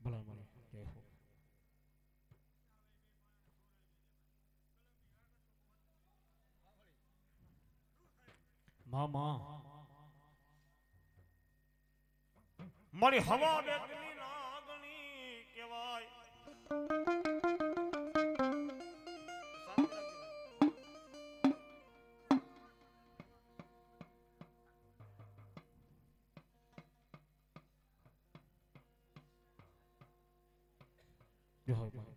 ભલા મને જય હો. મામા મારી હવા બેગની લાગણી કહેવાય. જય હો ભાઈ.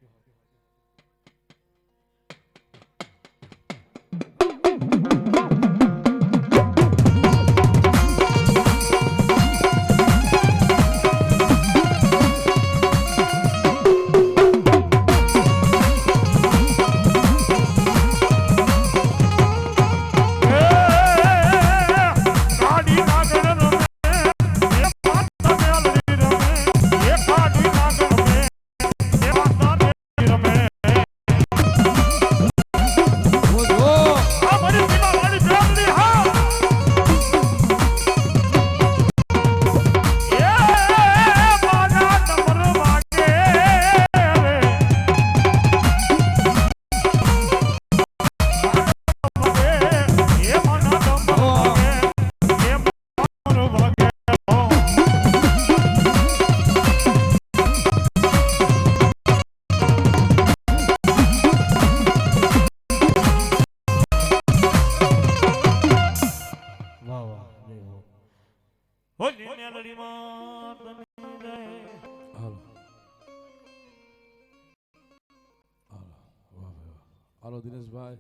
હાલો દિનેશભાઈ.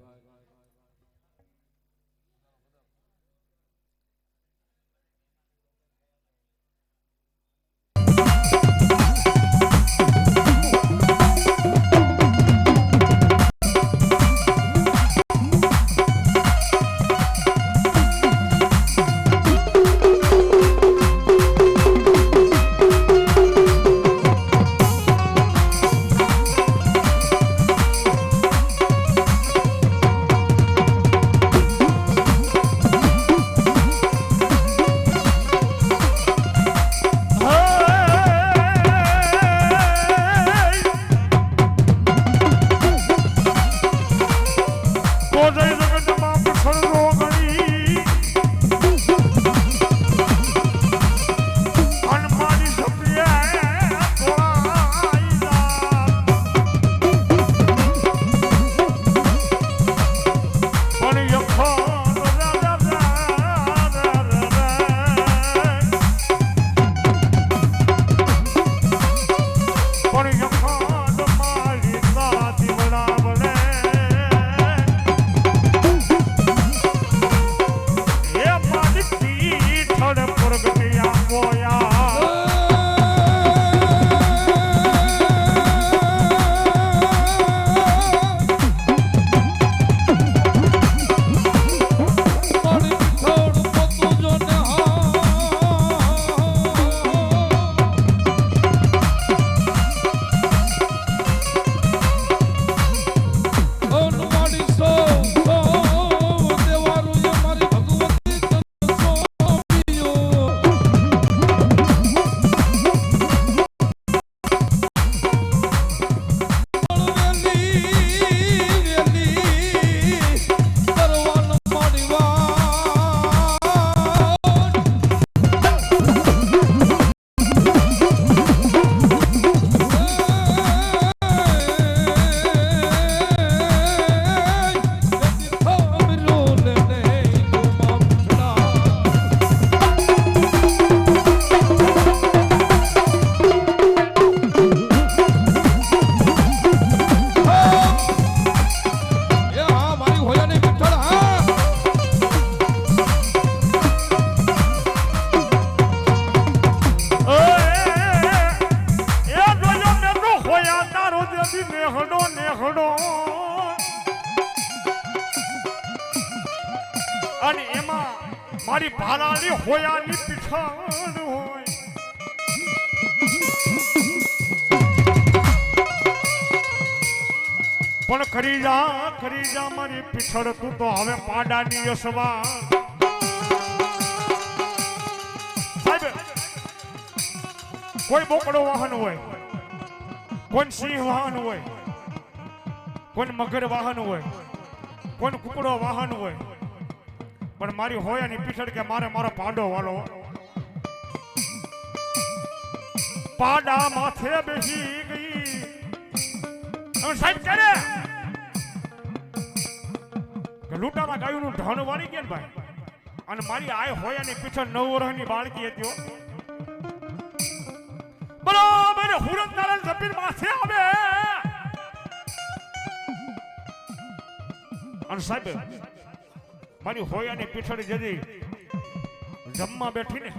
અને એમાં મારી ભાલાની હોયાની પીઠાણ હોય. પણ કરી જા મારી પીઠળ તું તો હવે પાડાની યસવા. સાહેબ કોઈ બોકડો વાહન હોય કોઈ સિંહ વાહન હોય, કોઈ મગર વાહન હોય, કોઈ કુકડો વાહન હોય, પણ મારી હોયાની પીછળ કે મારે મારો પાડો વાલો પાડા માથે બેસી ગઈ. હવે સાહેબ કરે કે લૂંટારા ગાયુંનું ઢાણ વાળી ગયા ને ભાઈ, અને મારી આય હોયાની પીછળ 9 વર્ષની બાળકી હતી હો. બરાબર હુરત નારાયણ જપીર માથે આવે અને સાહેબ મારી હોયાની પીછળ જતી જમવા બેઠી ને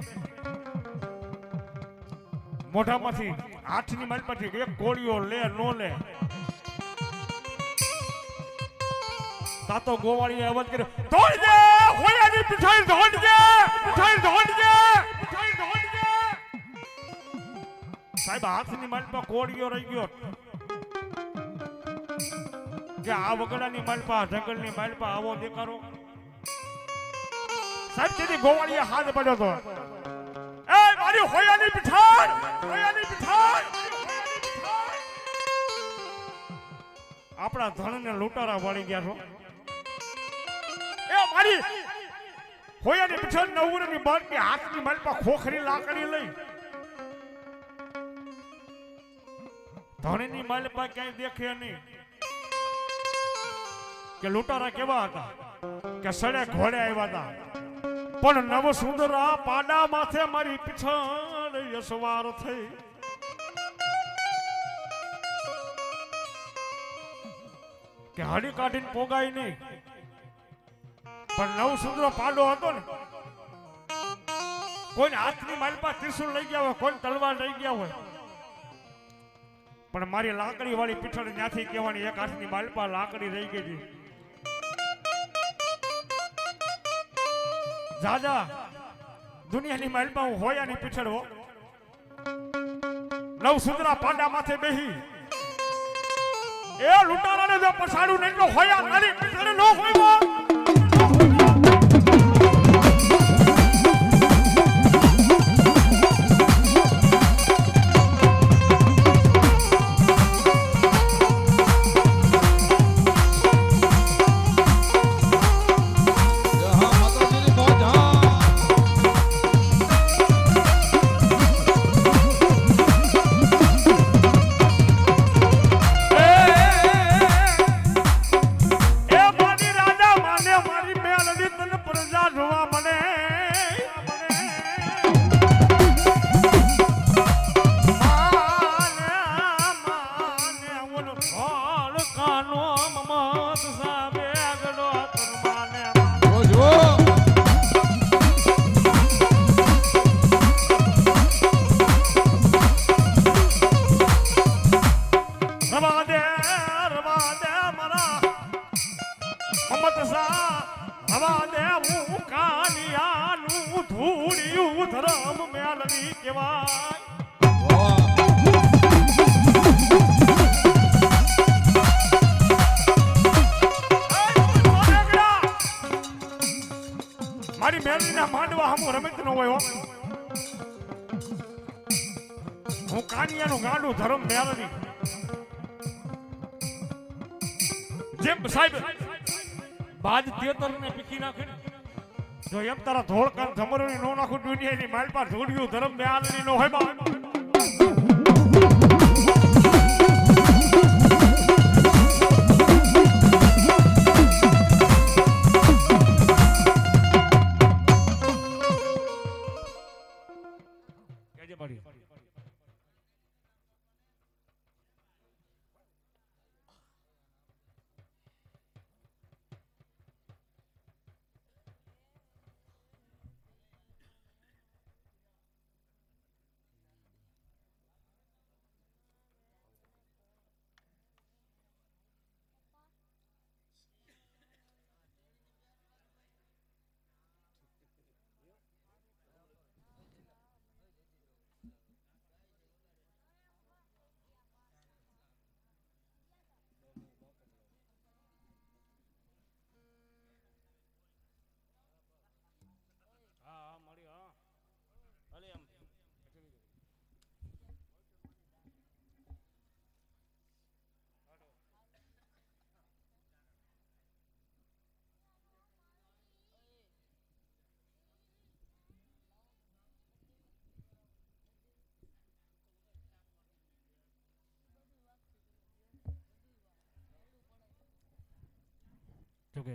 મોઢામાંથી હાથની માલમાંથી એક કોળીઓ લે નો લે તાતો ગોવાળીએ અવાજ કર્યો, ધોડ દે હોયાની પીછળ, ધોડ દે પીછળ, ધોડ દે પીછળ, ધોડ દે. સાહેબ હાથની માલપા કોળીઓ રહી ગયો કે આ વગડાની માલપા જંગલની માલપા આવો દેખારો. સાહેબ તેથી ગોવાળીએ હાથ પડ્યો તો, એ મારી હોયાની પીછળ, હોયાની પીછળ. આપણા ધણને લૂંટારા વાળી ગયા છો. એ મારી હોયાની પીછળ 9 વર્ષની બાળકી હાથની માલપા ખોખરી લાકડી લઈ ધણીની માલપા ક્યાંય દેખે નહીં કે લૂંટારા કેવા હતા કે સડે ઘોડે આવ્યા હતા, પણ નવ સુંદરા પાડા માથે મારી પીછળ યસવાર થઈ. કે હડી કાઢીને પોગાય નહીં, પણ નવ સુંદરો પાડો હતો ને, કોઈ હાથની માલપા ત્રિશુલ લઈ ગયા હોય, કોઈ તલવાર લઈ ગયા હોય, પણ મારી લાકડી વાળી પીછળ ત્યાંથી કહેવાની એક હાથની માલપા લાકડી રહી ગઈ હતી. દાદા દુનિયાની માલપા હું હોયાની પીછળ હો, 9 સુંદરા પાડા માથે બેહી એ લૂંટારાને જો પછાડું નહીં તો હોયા મારી પીછળ ન હોય. મારી મેળવીના માંડવા હમું રમત ન હોય. હું કાનિયાનું ગાંડું ધરમ મેળવી જેમ સાહેબ બાજ 73 ને પીખી નાખે જો એમ તારા ધોળકાન ધમરોની નો નાખું દુનિયાની માલપા ધોળ્યું ધરમ મેળવી નો હોય બા. તો કે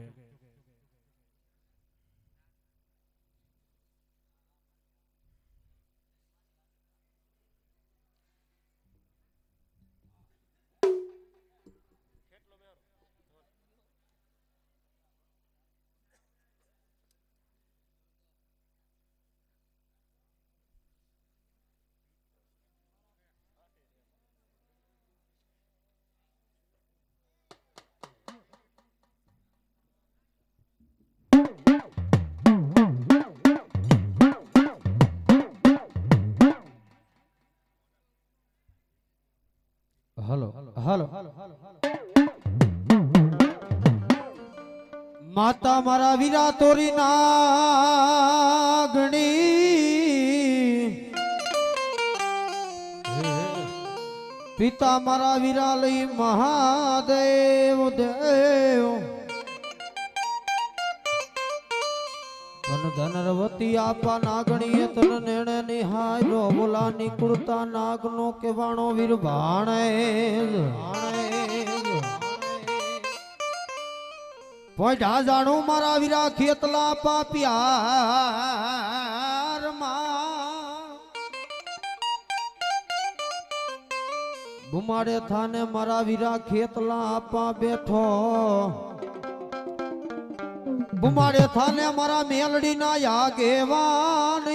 હલો હલો માતા મારા વીરા તોરી નાગણી પિતા મારા વીરા લઈ મહાદેવ દેવ ધનરવતી આપા નાગણીએ તન નેણે નિહાયરો બોલા નિકુળતા નાગનો કેવાણો વીર ભાણે પોઢા જાણું મારા વીરા ખેતલા પાપિયાર માં બુમાડે થાને મારા વીરા ખેતલા આપા બેઠો બુમાડે થાને મારા મેલડી ના યાગેવાન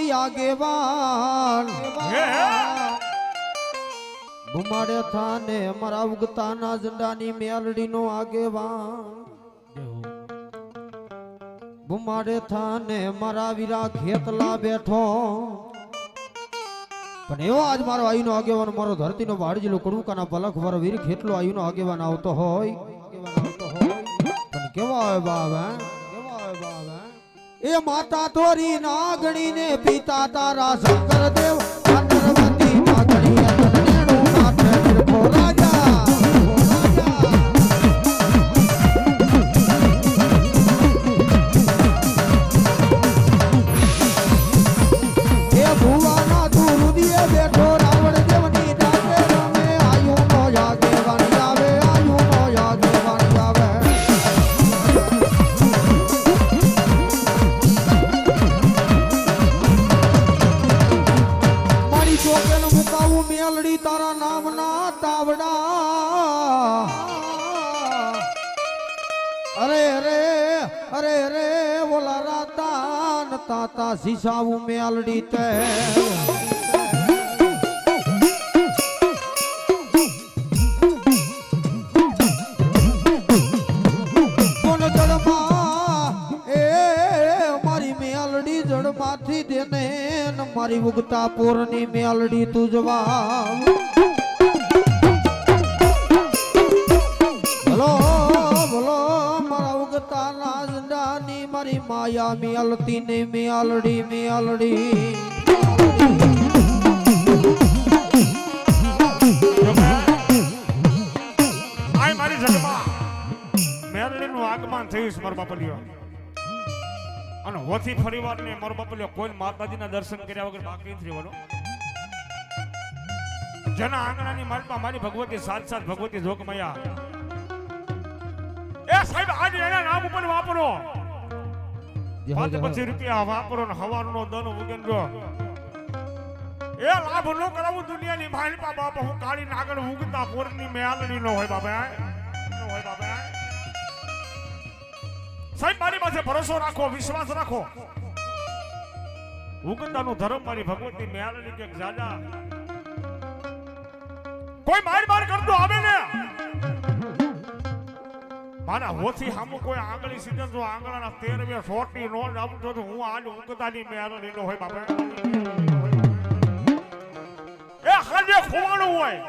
બુમાડે થાને મારા ઉગતા ના ઝંડાની મેલડી નો આગેવાન બુમાડે થાને મારા વીરા ખેતલા બેઠો પણ એવો આજ મારો આયુનો આગેવાન મારો ધરતીનો વાડજીલો કડુકાના પલખ વર વીર ખેતલો આયુનો આગેવાન આવતો હોય પણ કેવા હોય બાબા એ માતા તોરી નાગણી ને પિતા તારા શંકર દેવ અંતરવતી નાગણી અંતરનેણું નાથે નિરખો રાજા એ ભુવાના તુરુદીએ બેઠો રાવણ દેવની ડાકે રમે આયુ નો જાગે વાણી આવે આયુ નો જાગે વાણી આવે મેલડી તારા નામના તાવડા અરે રે અરે રે ઓલા રાતા તાતા શીશાવું મેલડી તે કોણ જડમાં એ મારી મેલડી જડમાંથી દેને મારી ઉગતા પોરની મેલડી તું જવાબ ભલો ભલો મારા ઉગતા નાજડાની મારી માયા મેલતી ને મેલડી મેલડી આય મારી જગમાં મેલડીનું આગમન થયું છે મારા બાપલિયો અને હોથી ફરીવાર ને મારો બાપલ્યો કોઈ માતાજીના દર્શન કર્યા વગર બાકી નથી રહેવાનો જેના આંગણાની માલપા મારી ભગવતી સાત ભગવતી જોગમયા એ સાહેબ આજે એના નામ ઉપર વાપરો 5 રૂપિયા વાપરો ને હવારનો દન ઉગેન્દ્રો એ લાભ નો કરાવું દુનિયાની માલપા બાપા હું કાળી નાગર ઉગતા પોરની મેલડી નો હોય બાપા નો હોય બાપા સાહેબ મારી પાસે ભરોસો રાખો વિશ્વાસ રાખો ઉગતાનું ધર્મ મારી ભગવતી મેળની કે જાજા કોઈ માર કરતો આવે ને મારા હોથી સામું કોઈ આંગળી સીધા જો આંગળાના 13 સોટી નો આવતો તો હું આજ ઉગતાની મેળની નો હોય બાપા એ હાજે ખોવાણું હોય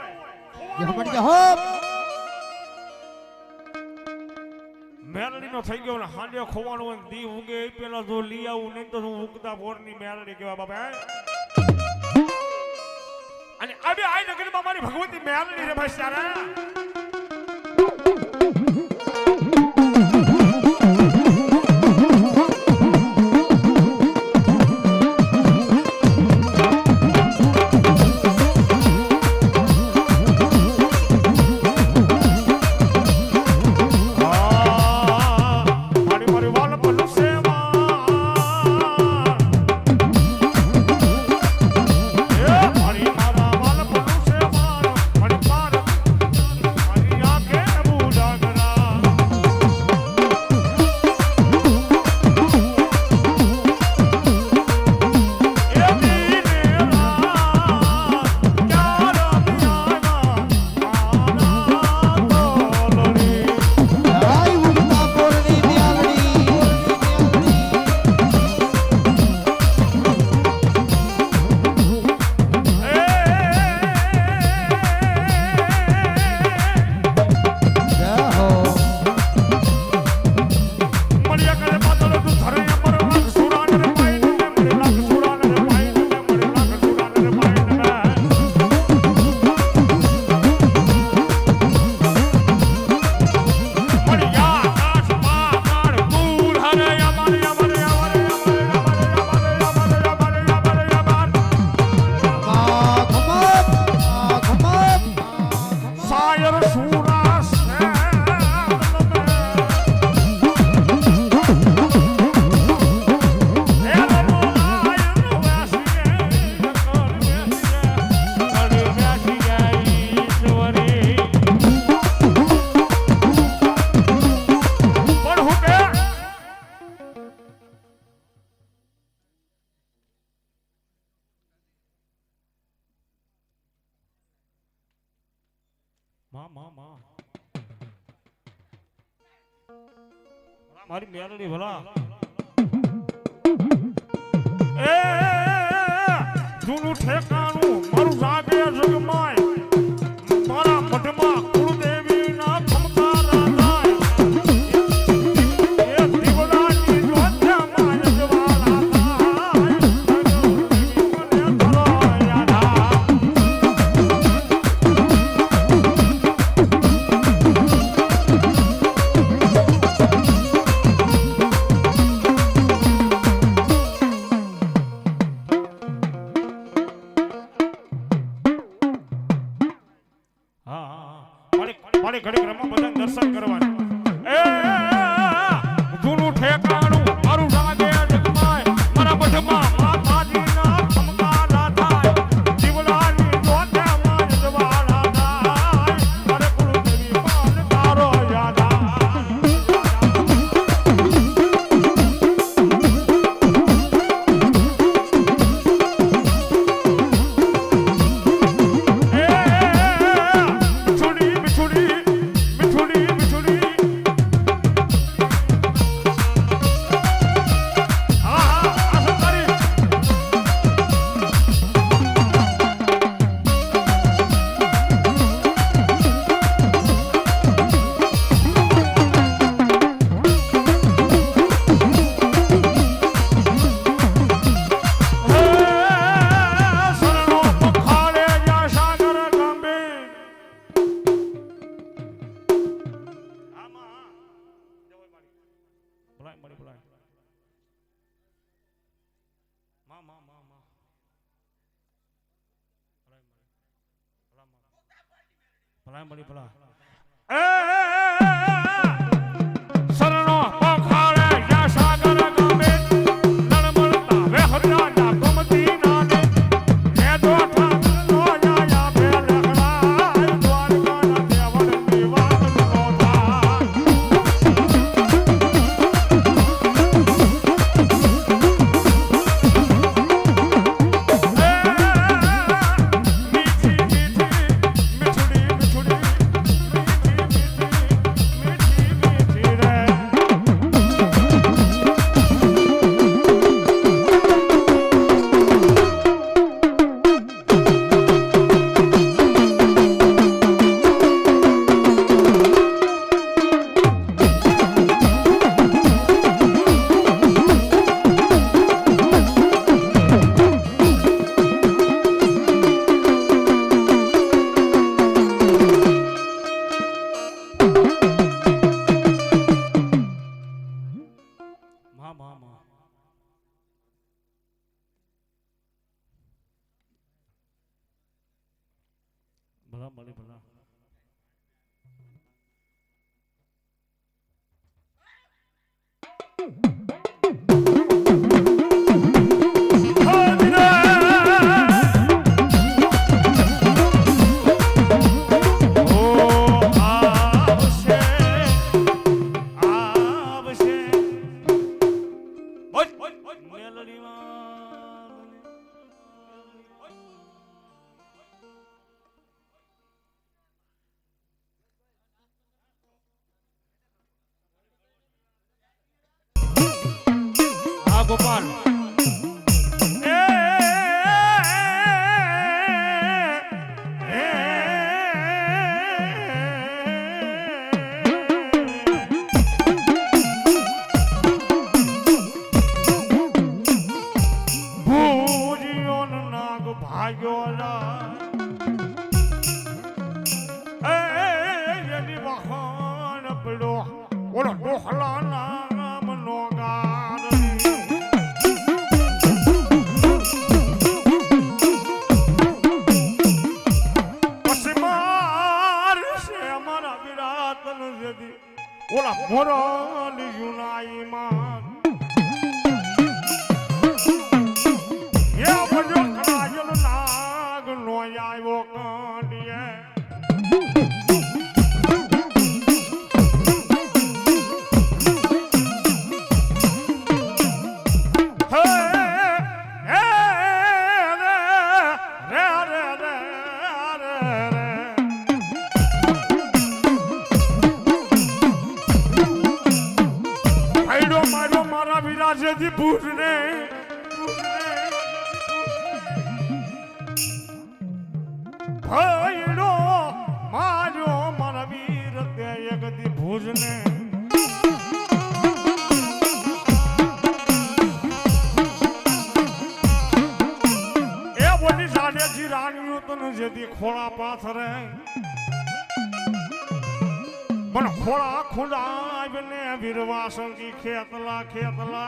મેલડી નો થઈ ગયો ને હાંડે ખોવાનું હોય દી ઉગે એ પેલા જો લઈ આવું નહીં તો હું ઉગતા બોરની મેલડી કેવા બાપા અને આ નગરીમાં મારી ભગવતી મેલડી રે ભાઈ સારા માં મારી મેલડી ભલા એ જૂનું ઠેકાણું મારું જાગે જગમાય મારા મઢમાં કુળદેવી ના ખમકારા થાય એ દીવડાની લોચમાં જવાલા થાય મને ભલો યાદ મારી ઘડી રમવા બધા દર્શન કરવાના એ જૂનું ઠેકાણું મારું જાગે જગમાય મારા મઢમાં માતાજીના ખમકારા થાય દીવડાની લોચમાં જવાલા થાય મારે કુળદેવી માન તારો યાદ શરણો પખાળે યા સાગર ગામે નળમળતા વેહરાના ગમતી નાને હે દોઠા નો યા ભે લખડાય દ્વારકાના દેવળની વાત નોતા ભલા મળી ભલા ગોપાલ ભૂજિયો નાગ ભાગ્યોલા એની વખાણ પડો ઓલો ડોહલા નામ નો ગાર ઓલા મોરલ યુનાઈ માં એ બજો કાજલ નાગ નો આવ્યો કાંડિયે હે જેથી ભૂતને ભયડો માર્યો મારા વીર તે એકદી ભુજને એ બોલી સાડેથી રાણીઓ તને જેથી ખોળા પાથરે પણ ખોળા ખુંડાવીને વીરવા સંગી ખેતલા ખેતલા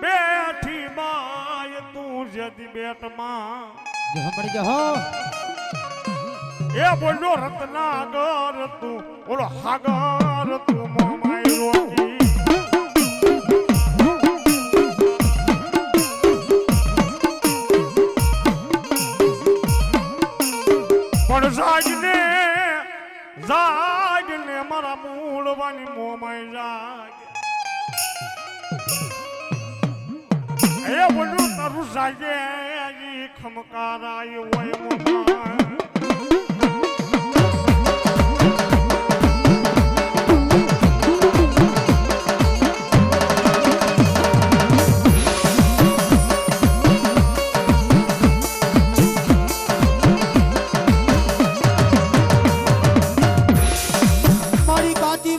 બેઠી બાય તું જદી બેટમાં સાંભળી જા હો એ બોલો રત્નાગર તું ઓલો હાગર તું મોમાઈ રોકી પણ જાગને મારા મૂળવાની મોમાઈ જાગ એ બોલું તારું જાગે ખમકારાય હોય મોમા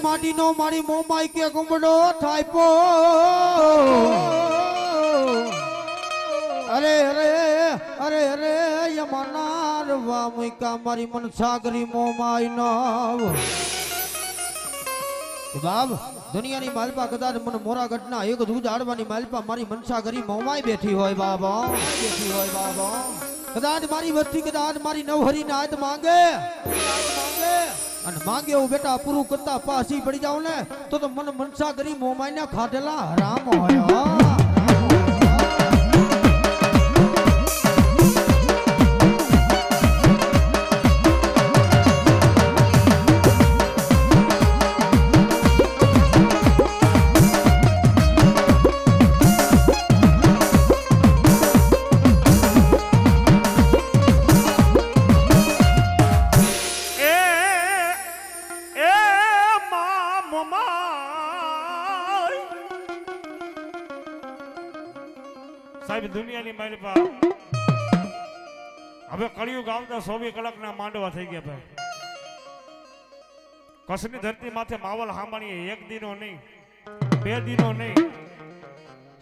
માટીનો મારી મોમાઈ કે ગુમડો થાયપો અરે અરે અરે અરે યમનાર વા મુકા મારી મન સાગરી મોમાઈ નવ બાબ દુનિયાની માલપા કદાચ મને મોરા ઘટના એક દૂધ આડવાની માલપા મારી મનસાગરી મોમાઈ બેઠી હોય બાબા બેઠી હોય બાબા કદાચ મારી વસ્તી કદાચ મારી નવહરી નાદ માંગે અને માંગે એવું બેટા પૂરું કરતા પાછી પડી જાવ ને તો મન મનસાગરી મોમાઈ ના ખાધેલા હરામ હોય સાહેબ દુનિયાની મારી પા હવે કળિયુગ આવતા 24 કલાકના માંડવા થઈ ગયા ભાઈ કચ્છની ધરતી માથે માવલ હાંભણીએ એક દિનો નહીં 2 દિનો નહીં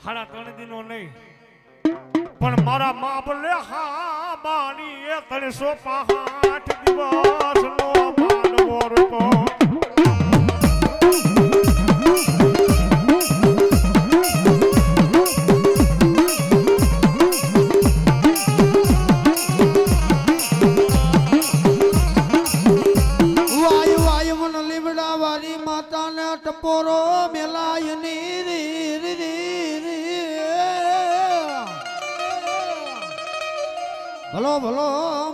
3.5 દિનો નહીં પણ મારા મા બોલે હાંભણી એ 365 દિવસનો માંડવો રતો ટપોરો મેલાય ભલો ભલો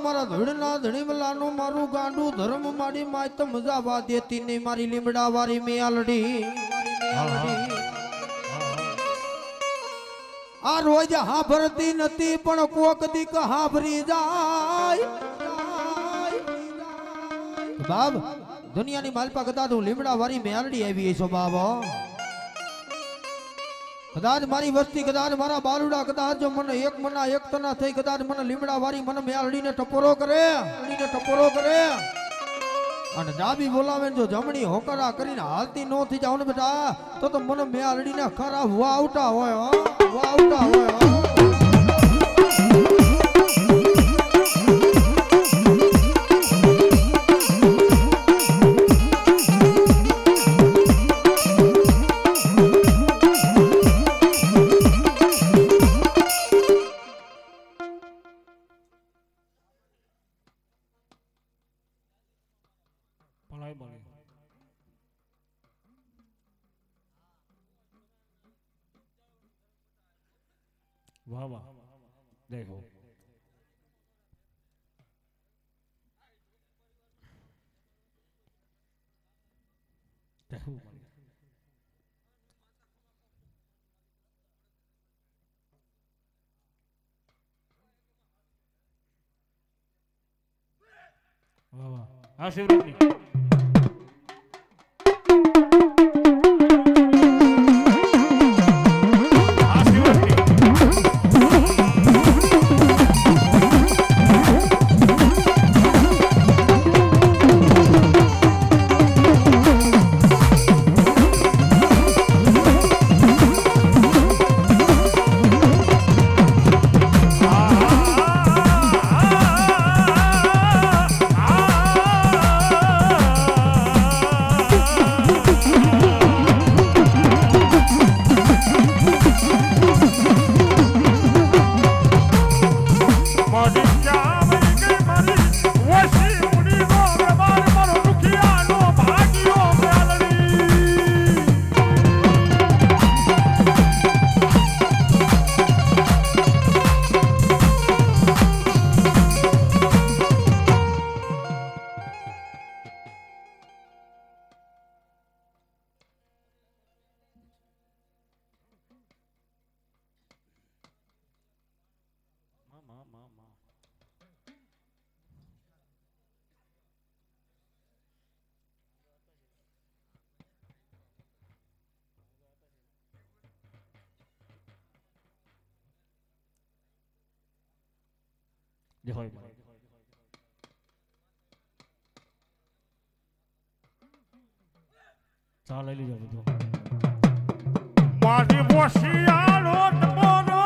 મારા ધડના ધણીમલાનું મારું ગાંડું ધર્મ માડી માય તો મજા વા દેતી નહીં મારી લીમડા વાળી મેલડી આ રોજ હાભરતી નથી પણ કોક દીક હાભરી જાય બાબ દુનિયાની માલપા કદાચ હું લીમડા વાળી મેલડી આવી છો બાબા કદાચ મારી વસ્તી કદાચ મારા બાલુડા કદાચ જો મને એક મના એક તના થઈ કદાચ મને લીમડા વાળી મને મેલડીને ટપોરો કરે અને ડાબી બોલાવે જો જમણી હોકરા કરીને હાલતી નો થઈ જાવ ને બેટા તો મને મેલડીને ખરાબ વાવટા હોય વાહ વાહ દેખો વાહ વાહ હા શિવરાજની હા શિવરાજની જય હોય ભાઈ ચા લઈ લીધો બધું મારી વશિયાળો તમોનો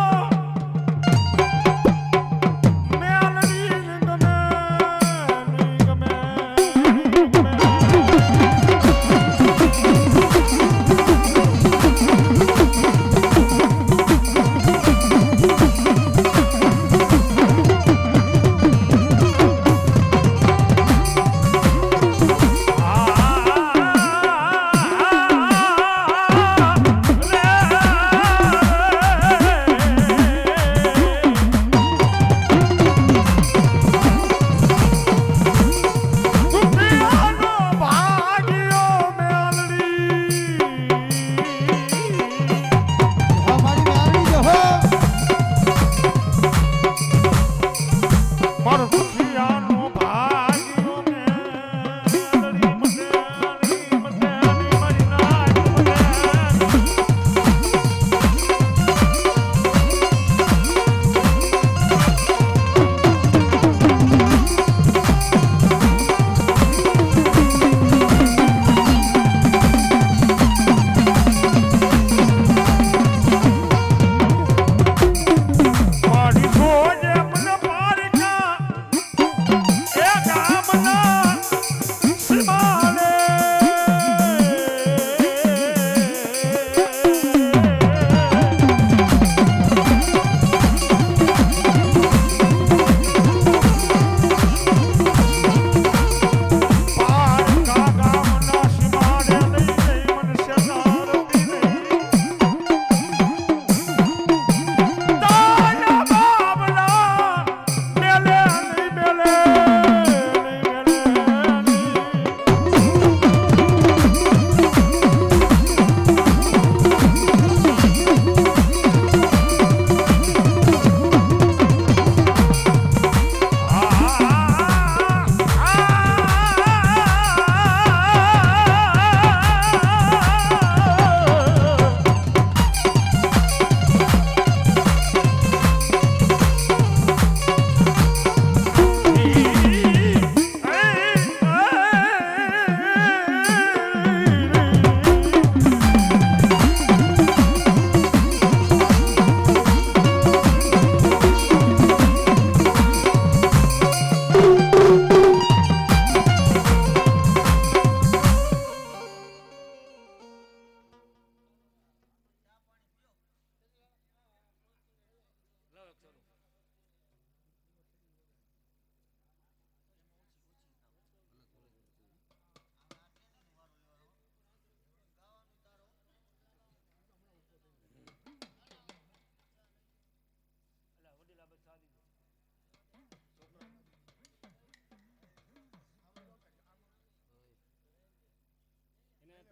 મેલડી ગમે ગમે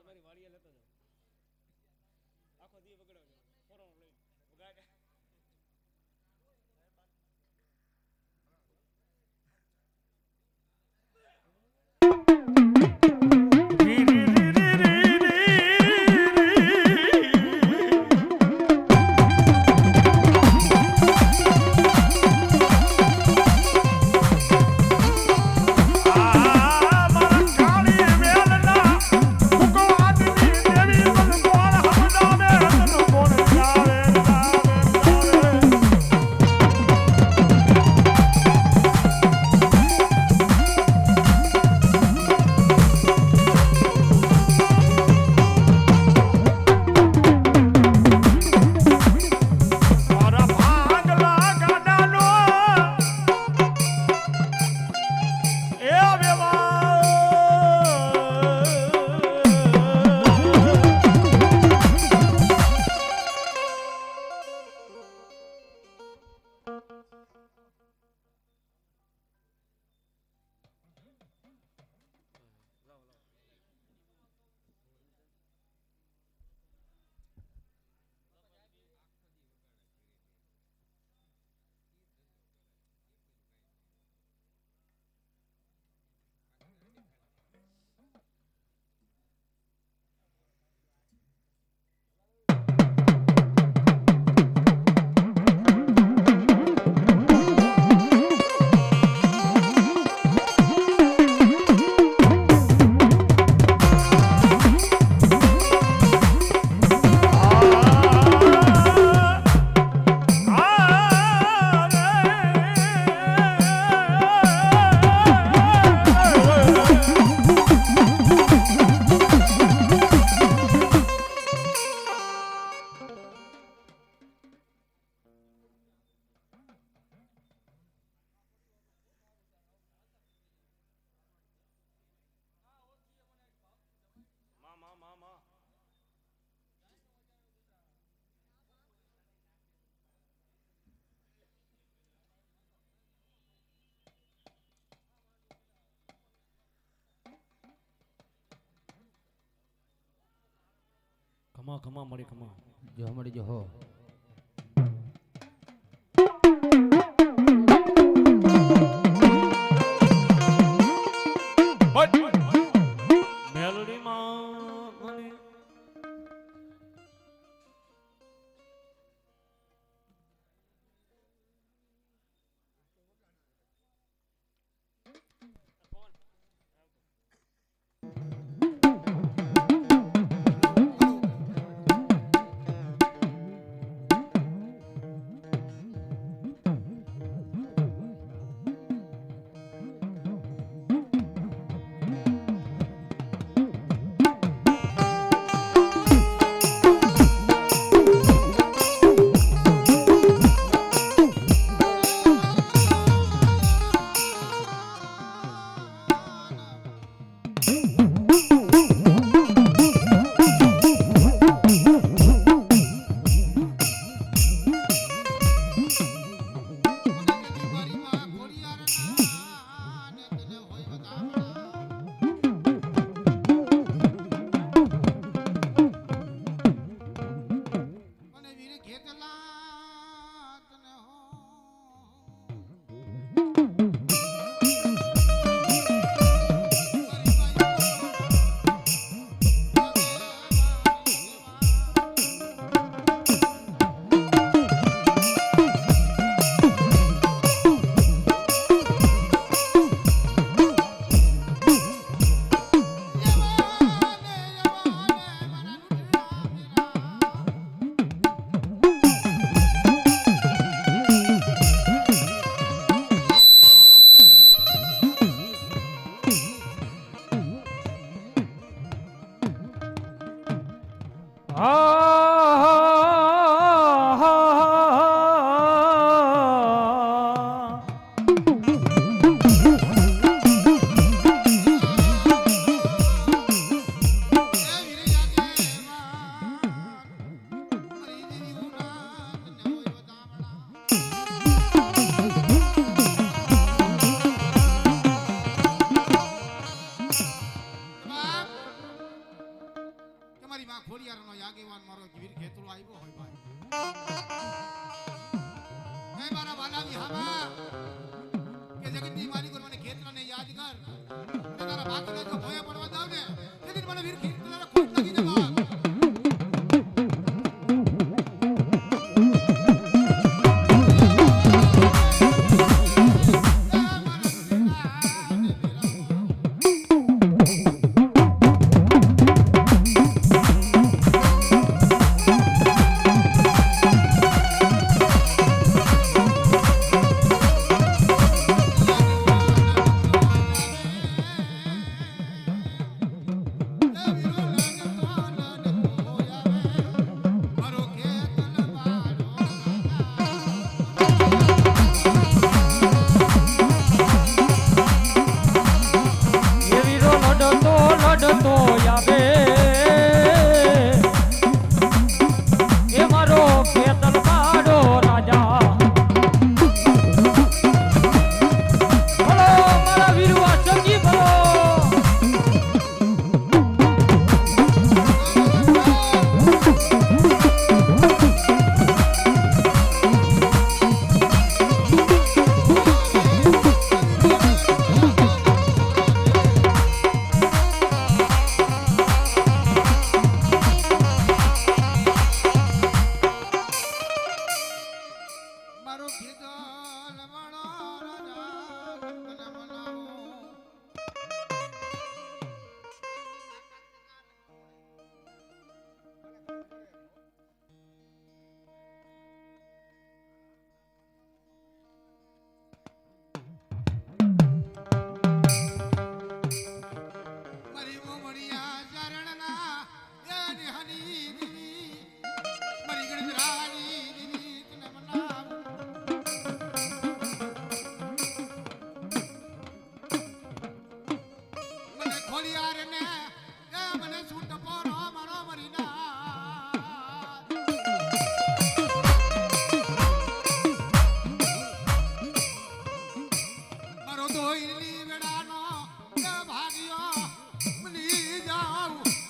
તમારી વાડીએ લેતો જાવ આખો દી બગડાવજો ફોરમ લઈ ગાડી ખમા ખમા મળી ખમા જો મળી જો હો મેલડીમાં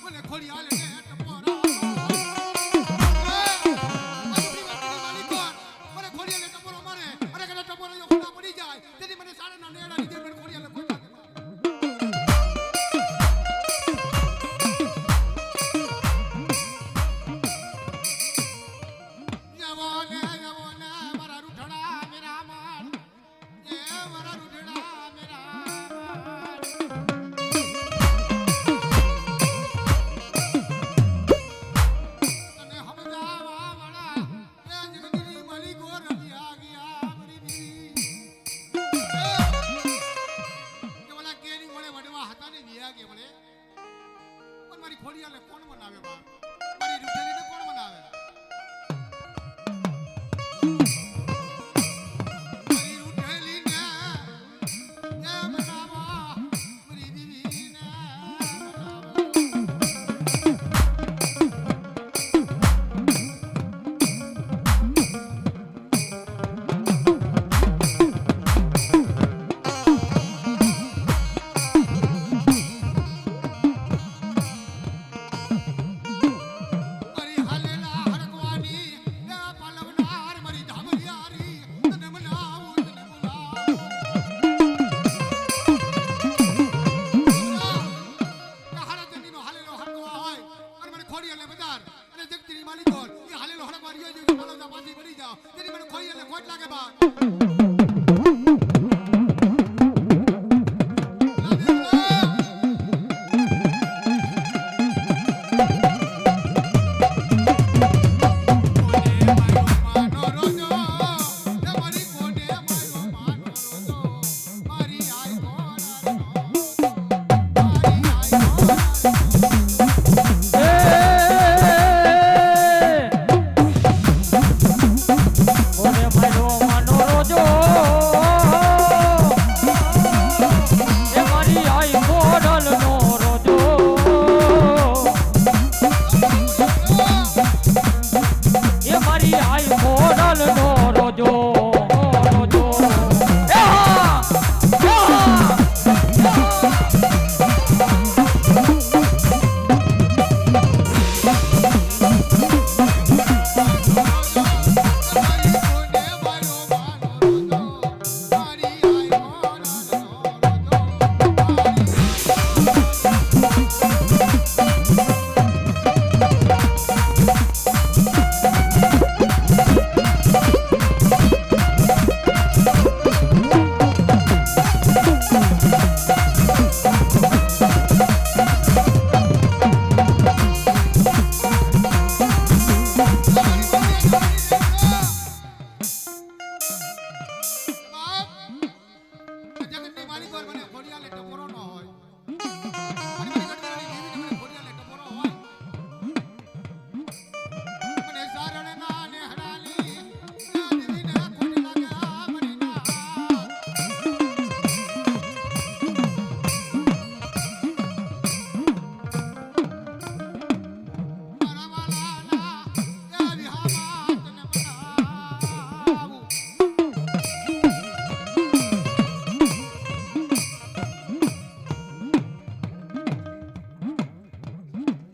મને ખોડિયાલ ને ટપોરા ખોડિયાને કોણ બનાવે બા મારી રૂઠેલીને કોણ બનાવે મારી રૂઠેલીને એ બનાવા મારી દીવીને મારી હાલેલા હરકવાની એ પાલવનાર મારી ધામરિયારી તને મનાવું તને બોલાવું હારાજનીનો હાલેલો હરકવા હોય અને મને ખોડિયાને બજાર અને જગતીની માલિકો એ હાલેલો હરકવા રહ્યો જો પાલવના પાછી બની જાવ જેની મને ખોડિયાને ખોટ લાગે બા ઓરે મારો માનો રોજો એ મારી આઈ મોડલ નો રોજો એ મારી આઈ મોડલ નો રોજો રોજો એ હા જગતની માલિક પર મને ખોડિયાલે ટપોરો ન હોય અને મારી ગઢડાની દેવીને મને ખોડિયાલે ટપોરો હોય મને સારણ ના નેહડાની દેવીને ખોટ લાગે આ મરી ના મારા વાલાના એ વિહામાં તને મનાવું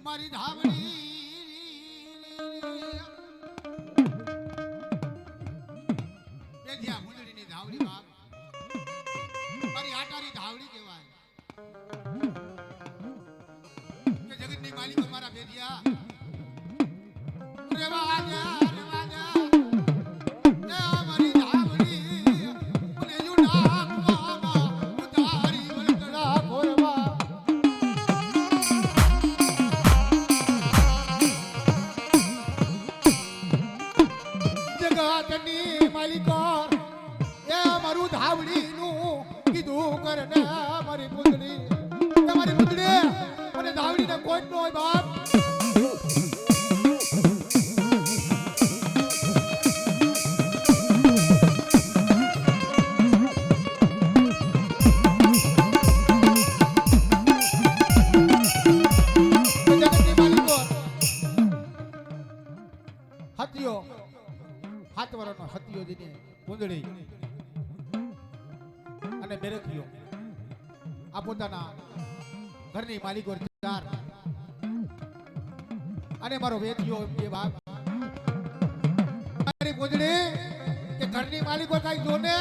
મારી ધાવડી બેધ્યા મુંદડીની ધાવડી બાપ મારી આટારી ધાવડી કહેવાય કે જગતની માલિક મારા બેધ્યા રેવા દે એ મારી ધાવડી મને યુના કુવામાં ઉતારી વળતડા કોરવા જગતની માલિકો એ મારું ધાવડીનું કીધું કરને મારી પુતળી મને ધાવડીને કોઈ ન હોય બાપ જગતની માલિકો હત્યો 7 વર્ષનો હત્યો જેને કુંદડી અને બેરખ્યો આ પોતાના ઘરની માલિકો 4 અને મારો વેચ્યો એ બાપ મારી કુંદડી કે ઘરની માલિકો કઈ જોને